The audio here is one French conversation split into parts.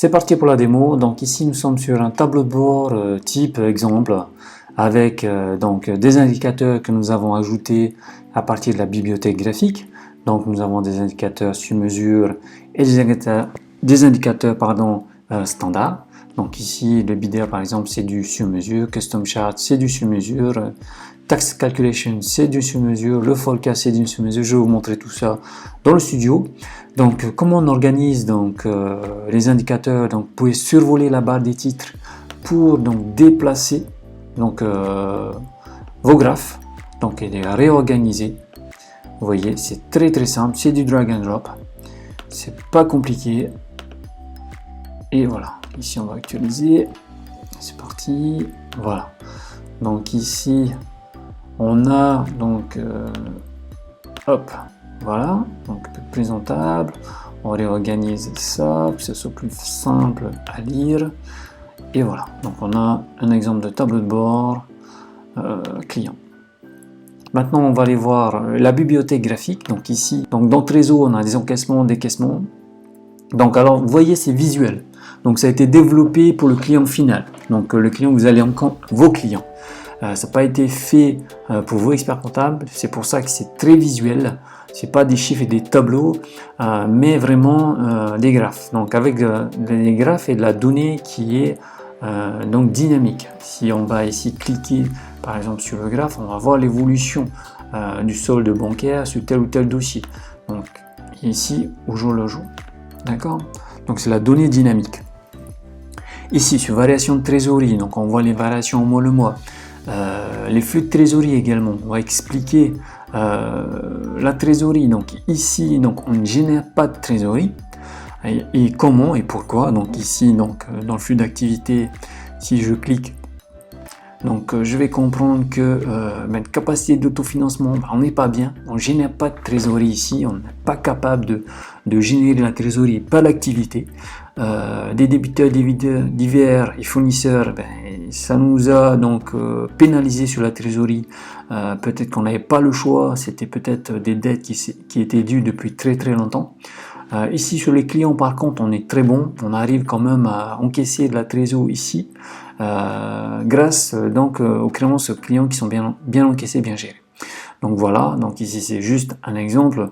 C'est parti pour la démo. Donc ici nous sommes sur un tableau de bord type exemple avec donc des indicateurs que nous avons ajoutés à partir de la bibliothèque graphique. Donc nous avons des indicateurs sur mesure et des indicateurs standards. Donc ici le BDA par exemple c'est du sur mesure, Custom Chart c'est du sur mesure, Tax Calculation c'est du sur mesure, le Forecast c'est du sur mesure. Je vais vous montrer tout ça dans le studio. Donc comment on organise donc les indicateurs. Donc vous pouvez survoler la barre des titres pour donc déplacer donc vos graphes donc et les réorganiser. Vous voyez, c'est très simple, c'est du drag and drop, c'est pas compliqué. Et voilà, ici on va actualiser, c'est parti, voilà. Donc ici on a donc hop, voilà, donc présentable. On réorganise ça pour que ce soit plus simple à lire. Et voilà, donc on a un exemple de tableau de bord client. Maintenant on va aller voir la bibliothèque graphique. Donc ici, donc dans Trésor on a des encaissements, décaissements. Donc alors vous voyez c'est visuel. Donc ça a été développé pour le client final. Donc le client, vous allez en compte vos clients. Ça n'a pas été fait pour vos experts comptables. C'est pour ça que c'est très visuel. C'est pas des chiffres et des tableaux, mais vraiment des graphes. Donc avec des graphes et de la donnée qui est donc dynamique. Si on va ici cliquer par exemple sur le graphe, on va voir l'évolution du solde bancaire sur tel ou tel dossier. Donc ici au jour le jour. D'accord? Donc c'est la donnée dynamique. Ici sur variation de trésorerie, donc on voit les variations au mois le mois. Les flux de trésorerie également. On va expliquer la trésorerie. Donc ici, donc on ne génère pas de trésorerie. Et comment et pourquoi. Donc ici, donc dans le flux d'activité, si je clique, donc je vais comprendre que notre capacité d'autofinancement, on n'est pas bien. On ne génère pas de trésorerie ici. On n'est pas capable de générer la trésorerie par l'activité. Des débiteurs divers et fournisseurs, ça nous a donc pénalisé sur la trésorerie. Peut-être qu'on n'avait pas le choix, c'était peut-être des dettes qui étaient dues depuis très longtemps. Ici sur les clients par contre on est très bon, on arrive quand même à encaisser de la trésorerie ici grâce donc aux créances clients qui sont bien encaissés, bien gérés. Donc voilà, donc ici c'est juste un exemple.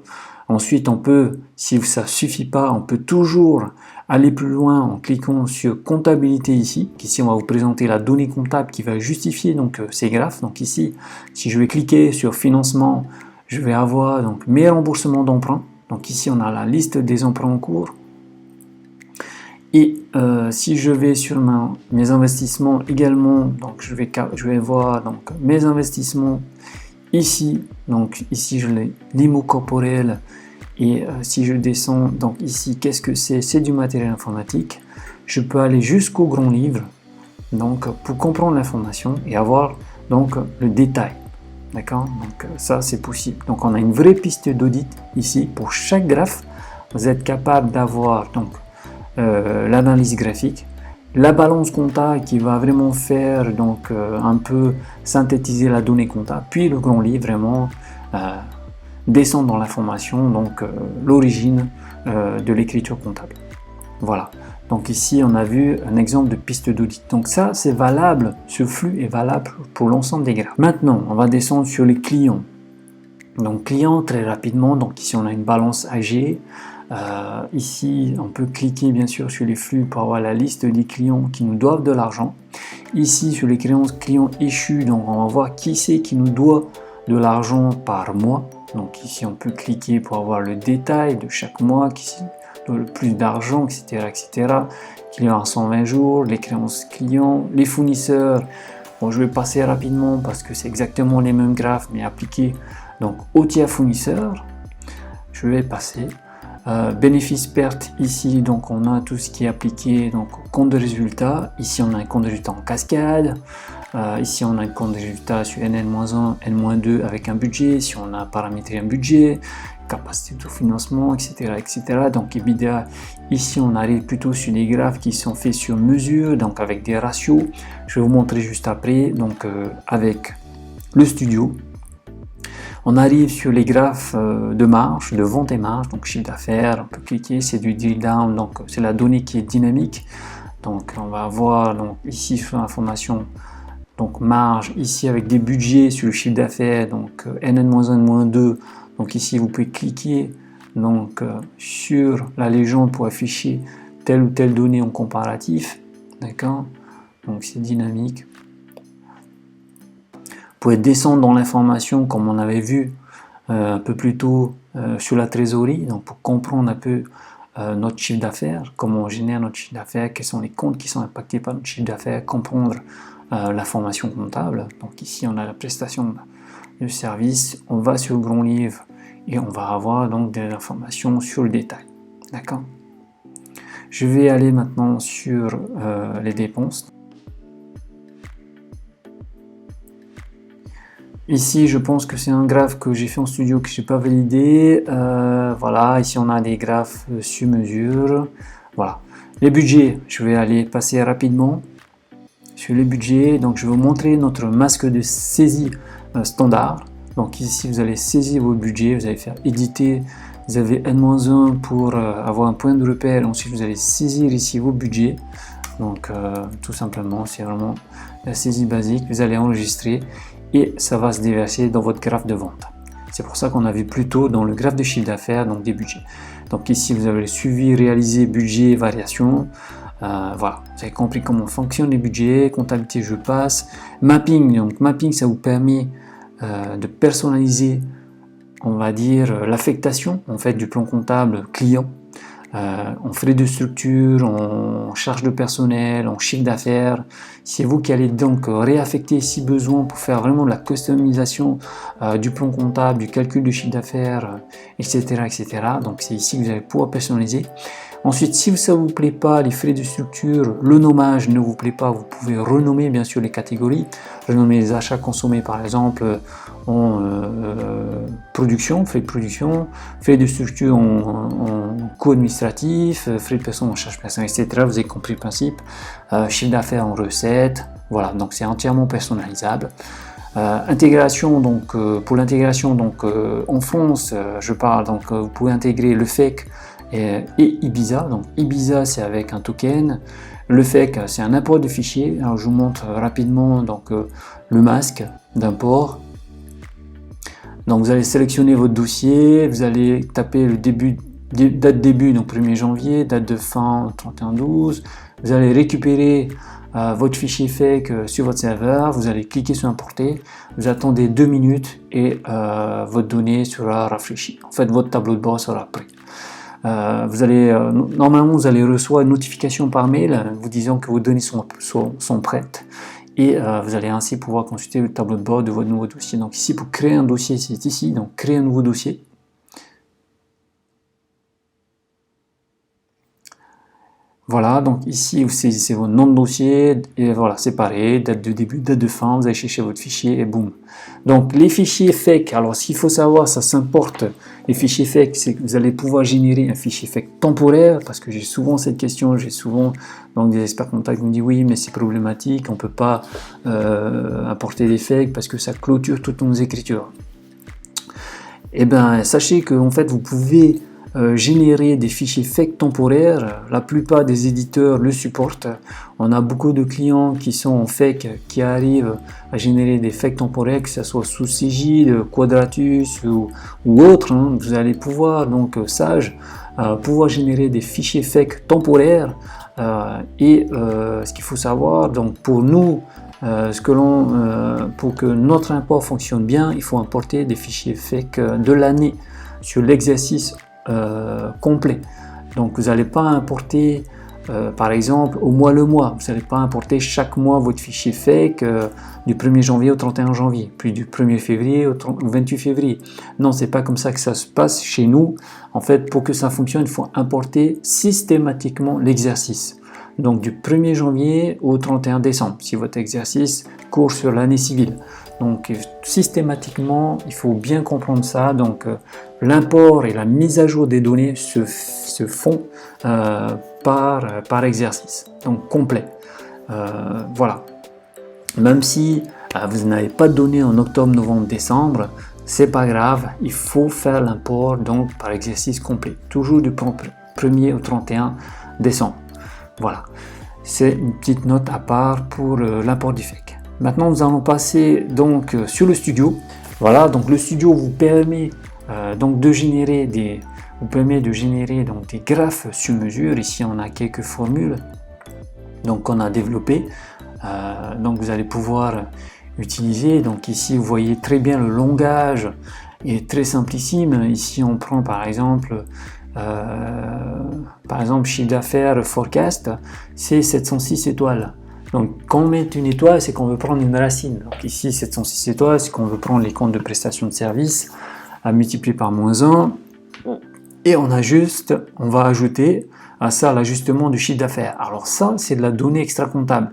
Ensuite on peut, si ça suffit pas, on peut toujours aller plus loin en cliquant sur comptabilité ici. Ici on va vous présenter la donnée comptable qui va justifier donc ces graphes. Donc ici si je vais cliquer sur financement, je vais avoir donc mes remboursements d'emprunts. Donc ici on a la liste des emprunts en cours. Et si je vais sur mes investissements également, donc je vais voir donc mes investissements ici. Donc ici je l'ai l'IMO corporel. Et si je descends, donc ici, qu'est-ce que c'est? C'est du matériel informatique. Je peux aller jusqu'au grand livre, donc pour comprendre l'information et avoir donc le détail. D'accord? Donc ça, c'est possible. Donc on a une vraie piste d'audit ici pour chaque graphe. Vous êtes capable d'avoir donc l'analyse graphique, la balance comptable qui va vraiment faire donc un peu synthétiser la donnée comptable, puis le grand livre vraiment descendre dans l'information, donc l'origine de l'écriture comptable. Voilà. Donc ici, on a vu un exemple de piste d'audit. Donc ça, c'est valable, ce flux est valable pour l'ensemble des graphes. Maintenant, on va descendre sur les clients. Donc clients, très rapidement, donc ici on a une balance AG. Ici, on peut cliquer bien sûr sur les flux pour avoir la liste des clients qui nous doivent de l'argent. Ici, sur les créances clients échus, donc on va voir qui c'est qui nous doit de l'argent par mois. Donc ici, on peut cliquer pour avoir le détail de chaque mois, qui doit le plus d'argent, etc. Clients à 120 jours, les créances clients, les fournisseurs. Bon, je vais passer rapidement parce que c'est exactement les mêmes graphes, mais appliqués donc au tiers fournisseur. Je vais passer. Bénéfice perte ici, donc on a tout ce qui est appliqué donc au compte de résultat. Ici on a un compte de résultat en cascade. Ici on a un compte de résultat sur N-1, N-2 avec un budget. Si on a paramétré un budget, capacité de financement, etc. Donc EBITDA, ici on arrive plutôt sur des graphes qui sont faits sur mesure, donc avec des ratios. Je vais vous montrer juste après, donc avec le studio. On arrive sur les graphes de marge, de vente et marge, donc chiffre d'affaires, on peut cliquer, c'est du drill down, donc c'est la donnée qui est dynamique. Donc on va avoir donc, ici sur l'information, donc marge, ici avec des budgets sur le chiffre d'affaires, donc NN-1, -2, donc ici vous pouvez cliquer donc, sur la légende pour afficher telle ou telle donnée en comparatif, d'accord, donc c'est dynamique. Vous pouvez descendre dans l'information comme on avait vu un peu plus tôt sur la trésorerie, donc pour comprendre un peu notre chiffre d'affaires, comment on génère notre chiffre d'affaires, quels sont les comptes qui sont impactés par notre chiffre d'affaires, comprendre la formation comptable. Donc ici on a la prestation de service, on va sur le grand livre et on va avoir donc des informations sur le détail. D'accord. Je vais aller maintenant sur les dépenses. Ici, je pense que c'est un graphe que j'ai fait en studio que je n'ai pas validé. Voilà, ici on a des graphes sur mesure. Voilà. Les budgets, je vais aller passer rapidement sur les budgets. Donc, je vais vous montrer notre masque de saisie standard. Donc, ici, vous allez saisir vos budgets, vous allez faire éditer. Vous avez N-1 pour avoir un point de repère. Ensuite, vous allez saisir ici vos budgets. Donc, tout simplement, c'est vraiment la saisie basique. Vous allez enregistrer et ça va se déverser dans votre graphe de vente. C'est pour ça qu'on a vu plus tôt dans le graphe de chiffre d'affaires, donc des budgets. Donc ici, vous avez le suivi, réalisé, budget, variation. Voilà, vous avez compris comment fonctionnent les budgets, comptabilité, je passe. Mapping, donc mapping, ça vous permet de personnaliser, on va dire, l'affectation en fait du plan comptable client. En frais de structure, en charge de personnel, en chiffre d'affaires. C'est vous qui allez donc réaffecter si besoin pour faire vraiment de la customisation du plan comptable, du calcul du chiffre d'affaires, etc., etc. Donc c'est ici que vous allez pouvoir personnaliser. Ensuite, si ça ne vous plaît pas, les frais de structure, le nommage ne vous plaît pas, vous pouvez renommer bien sûr les catégories. Renommer les achats consommés par exemple en production, frais de production, frais de structure en coût administratif, frais de personne en charge personnelle, etc. Vous avez compris le principe. Chiffre d'affaires en recettes, voilà, donc c'est entièrement personnalisable. Intégration, donc pour l'intégration, donc en France, je parle, donc vous pouvez intégrer le FEC et Ibiza. Donc Ibiza, c'est avec un token. Le FEC, c'est un import de fichier. Alors je vous montre rapidement donc le masque d'import. Donc vous allez sélectionner votre dossier, vous allez taper le début, date début, donc 1er janvier, date de fin 31/12. Vous allez récupérer votre fichier FEC sur votre serveur, vous allez cliquer sur importer, vous attendez 2 minutes et votre donnée sera rafraîchie. En fait, votre tableau de bord sera prêt. Vous allez, normalement, vous allez recevoir une notification par mail vous disant que vos données sont prêtes et vous allez ainsi pouvoir consulter le tableau de bord de votre nouveau dossier. Donc ici, pour créer un dossier, c'est ici, donc créer un nouveau dossier. Voilà, donc ici vous saisissez votre nom de dossier et voilà, c'est pareil, date de début, date de fin, vous allez chercher votre fichier et boum. Donc les fichiers FEC, alors ce qu'il faut savoir, ça s'importe, les fichiers FEC, c'est que vous allez pouvoir générer un fichier FEC temporaire, parce que j'ai souvent cette question, j'ai souvent donc, des experts comptables qui me disent oui mais c'est problématique, on ne peut pas importer des FEC parce que ça clôture toutes nos écritures. Eh bien sachez que en fait vous pouvez générer des fichiers FEC temporaires. La plupart des éditeurs le supportent. On a beaucoup de clients qui sont en FEC qui arrivent à générer des FEC temporaires, que ce soit sous Cegid, Quadratus ou autre. Hein. Vous allez pouvoir, donc Sage, pouvoir générer des fichiers FEC temporaires. Et ce qu'il faut savoir, donc pour nous, pour que notre import fonctionne bien, il faut importer des fichiers FEC de l'année sur l'exercice complet. Donc vous n'allez pas importer par exemple au mois le mois, vous n'allez pas importer chaque mois votre fichier FEC du 1er janvier au 31 janvier, puis du 1er février au 28 février. Non, c'est pas comme ça que ça se passe chez nous. En fait, pour que ça fonctionne, il faut importer systématiquement l'exercice. Donc du 1er janvier au 31 décembre, si votre exercice court sur l'année civile. Donc systématiquement, il faut bien comprendre ça. Donc l'import et la mise à jour des données se font par exercice, donc complet. Voilà. Même si vous n'avez pas de données en octobre, novembre, décembre, c'est pas grave, il faut faire l'import donc par exercice complet, toujours du 1er au 31 décembre. Voilà, c'est une petite note à part pour l'import du FEC. Maintenant, nous allons passer donc sur le studio. Voilà, donc le studio vous permet donc de générer des graphes sur mesure. Ici, on a quelques formules donc qu'on a développées. Donc vous allez pouvoir utiliser. Donc ici, vous voyez très bien le langage est très simplissime. Ici, on prend par exemple chiffre d'affaires forecast, c'est 706 étoiles. Donc quand on met une étoile, c'est qu'on veut prendre une racine. Donc ici, 706 étoiles, c'est qu'on veut prendre les comptes de prestation de service à multiplier par -1. Et on va ajouter à ça l'ajustement du chiffre d'affaires. Alors ça, c'est de la donnée extra-comptable.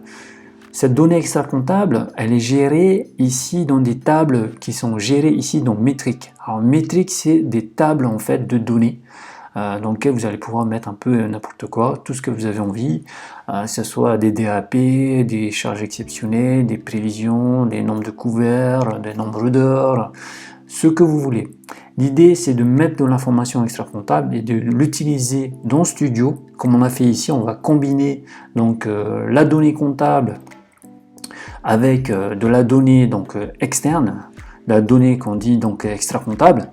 Cette donnée extra-comptable, elle est gérée ici dans des tables qui sont gérées ici dans métrique. Alors métrique, c'est des tables en fait de données dans lesquelles vous allez pouvoir mettre un peu n'importe quoi, tout ce que vous avez envie, que ce soit des DAP, des charges exceptionnelles, des prévisions, des nombres de couverts, des nombres d'heures, ce que vous voulez. L'idée, c'est de mettre de l'information extra-comptable et de l'utiliser dans Studio, comme on a fait ici. On va combiner donc la donnée comptable avec de la donnée donc externe, la donnée qu'on dit donc extra-comptable.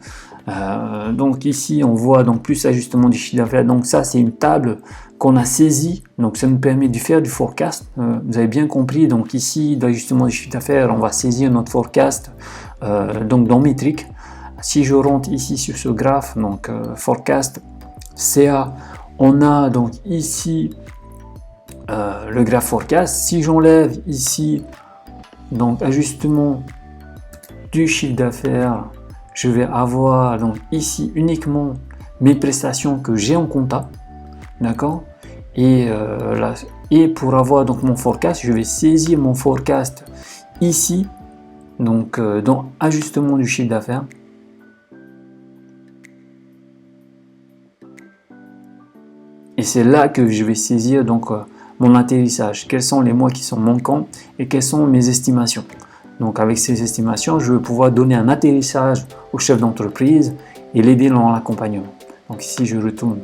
Donc ici, on voit donc plus ajustement du chiffre d'affaires. Donc ça, c'est une table qu'on a saisie. Donc ça nous permet de faire du forecast. Vous avez bien compris. Donc ici, d'ajustement du chiffre d'affaires, on va saisir notre forecast donc dans métrique. Si je rentre ici sur ce graphe, donc forecast CA, on a donc ici le graphe forecast. Si j'enlève ici donc ajustement du chiffre d'affaires, je vais avoir donc ici uniquement mes prestations que j'ai en compta, d'accord, et pour avoir donc mon forecast, je vais saisir mon forecast ici, donc dans ajustement du chiffre d'affaires. Et c'est là que je vais saisir donc mon atterrissage, quels sont les mois qui sont manquants et quelles sont mes estimations. Donc avec ces estimations, je vais pouvoir donner un atterrissage au chef d'entreprise et l'aider dans l'accompagnement. Donc ici, je retourne.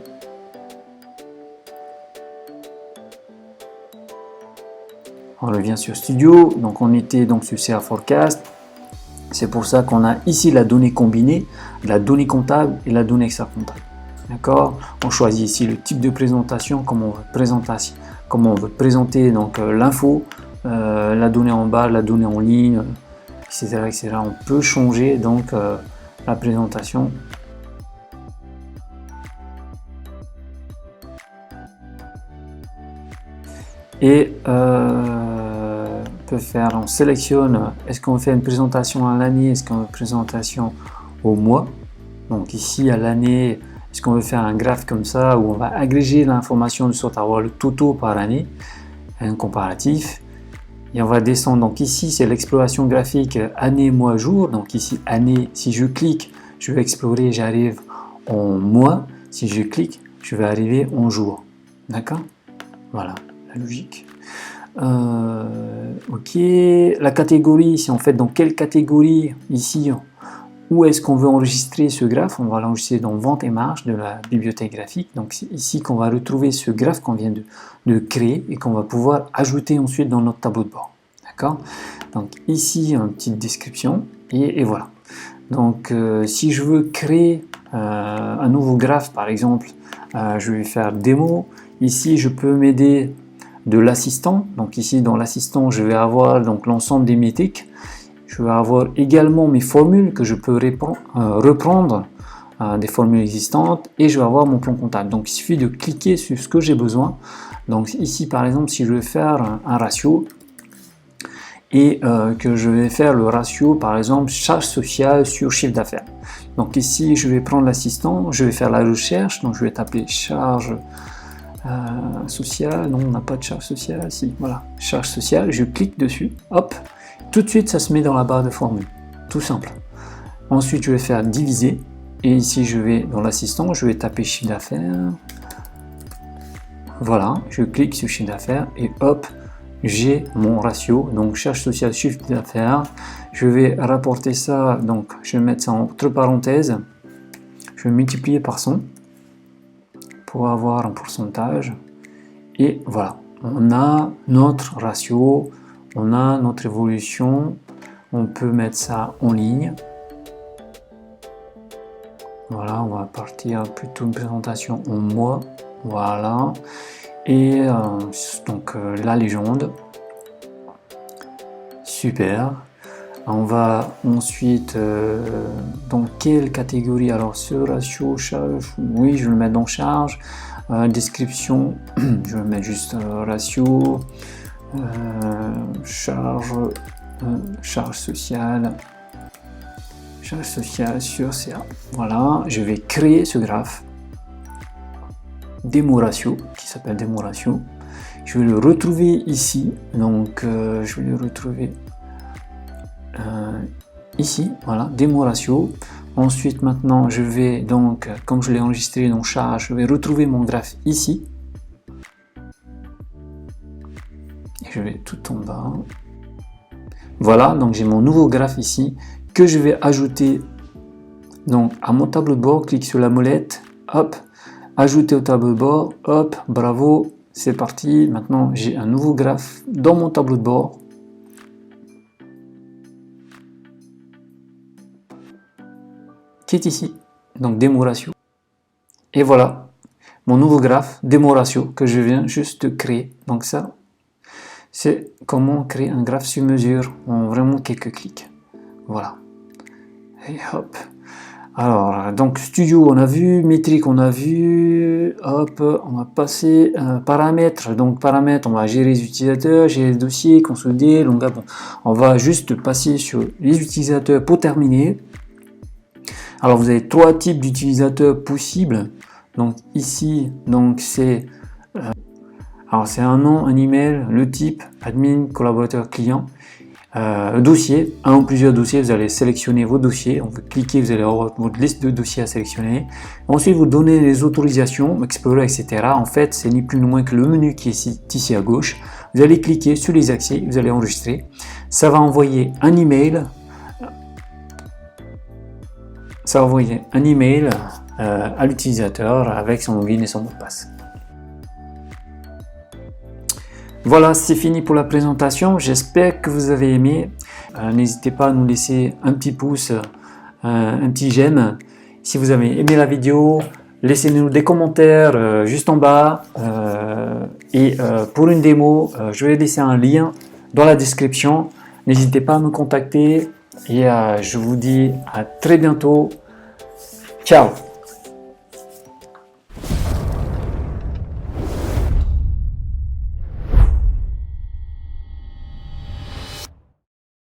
On revient sur Studio. Donc on était donc sur CA Forecast. C'est pour ça qu'on a ici la donnée combinée, la donnée comptable et la donnée extra-comptable. D'accord? On choisit ici le type de présentation, comment on veut présenter donc l'info. La donnée en bas, la donnée en ligne, etc., etc. On peut changer donc la présentation. Et on peut faire, on sélectionne, est-ce qu'on fait une présentation à l'année, est-ce qu'on veut une présentation au mois. Donc ici à l'année, est-ce qu'on veut faire un graphe comme ça où on va agréger l'information de sorte à avoir le total par année, un comparatif. Et on va descendre, donc ici c'est l'exploration graphique année, mois, jour. Donc ici année, si je clique, je vais explorer, j'arrive en mois. Si je clique, je vais arriver en jour. D'accord? Voilà, la logique. Ok, la catégorie, si on fait dans quelle catégorie ici, où est-ce qu'on veut enregistrer ce graphe? On va l'enregistrer dans vente et marge de la bibliothèque graphique. Donc c'est ici qu'on va retrouver ce graphe qu'on vient de créer et qu'on va pouvoir ajouter ensuite dans notre tableau de bord. D'accord? Donc ici, une petite description et voilà. Donc si je veux créer un nouveau graphe, par exemple, je vais faire démo. Ici, je peux m'aider de l'assistant. Donc ici, dans l'assistant, je vais avoir donc l'ensemble des métriques. Je vais avoir également mes formules que je peux reprendre des formules existantes et je vais avoir mon plan comptable. Donc il suffit de cliquer sur ce que j'ai besoin. Donc ici par exemple, si je veux faire un ratio et que je vais faire le ratio par exemple charge sociale sur chiffre d'affaires. Donc ici je vais prendre l'assistant, je vais faire la recherche, donc je vais taper charge sociale, non on n'a pas de charge sociale, si voilà, charge sociale, je clique dessus, hop. Tout de suite, ça se met dans la barre de formule, tout simple. Ensuite, je vais faire diviser, et ici, je vais dans l'assistant, je vais taper chiffre d'affaires. Voilà, je clique sur chiffre d'affaires, et hop, j'ai mon ratio, donc charge sociale chiffre d'affaires. Je vais rapporter ça, donc je vais mettre ça entre parenthèses, je vais multiplier par 100 pour avoir un pourcentage, et voilà, on a notre ratio, on a notre évolution, on peut mettre ça en ligne. Voilà, on va partir plutôt une présentation en mois, voilà, et donc la légende, super. On va ensuite dans quelle catégorie? Alors ce ratio charge, oui, je vais le mettre dans charge. Description, je vais mettre juste ratio, charge sociale sur CA. Voilà, je vais créer ce graphe démo ratio qui s'appelle démo ratio. Je vais le retrouver ici, donc je vais le retrouver ici, voilà, démo ratio. Ensuite, maintenant, je vais donc, comme je l'ai enregistré dans charge, je vais retrouver mon graphe ici. Et je vais tout en bas. Voilà, donc j'ai mon nouveau graphe ici que je vais ajouter donc à mon tableau de bord. Clique sur la molette, hop, ajouter au tableau de bord, hop, bravo, c'est parti. Maintenant, j'ai un nouveau graphe dans mon tableau de bord. Qui est ici, donc démo ratio. Et voilà, mon nouveau graphe démo ratio que je viens juste de créer. Donc ça, c'est comment créer un graphe sur mesure en vraiment quelques clics. Voilà. Et hop. Alors, donc studio on a vu, métrique on a vu, hop, on va passer paramètres. Donc paramètres, on va gérer les utilisateurs, gérer les dossiers, consolider, longueur. Bon, on va juste passer sur les utilisateurs pour terminer. Alors vous avez trois types d'utilisateurs possibles. Donc ici, donc c'est c'est un nom, un email, le type, admin, collaborateur, client, dossier, un ou plusieurs dossiers, vous allez sélectionner vos dossiers, on va cliquer, vous allez avoir votre liste de dossiers à sélectionner. Ensuite, vous donnez les autorisations, Explorer, etc. En fait, c'est ni plus ni moins que le menu qui est ici à gauche. Vous allez cliquer sur les accès, vous allez enregistrer. Ça va envoyer un email. Ça va envoyer un email à l'utilisateur avec son login et son mot de passe. Voilà, c'est fini pour la présentation. J'espère que vous avez aimé. N'hésitez pas à nous laisser un petit pouce, un petit j'aime. Si vous avez aimé la vidéo, laissez-nous des commentaires juste en bas. Et pour une démo, je vais laisser un lien dans la description. N'hésitez pas à me contacter. Et je vous dis à très bientôt. Ciao!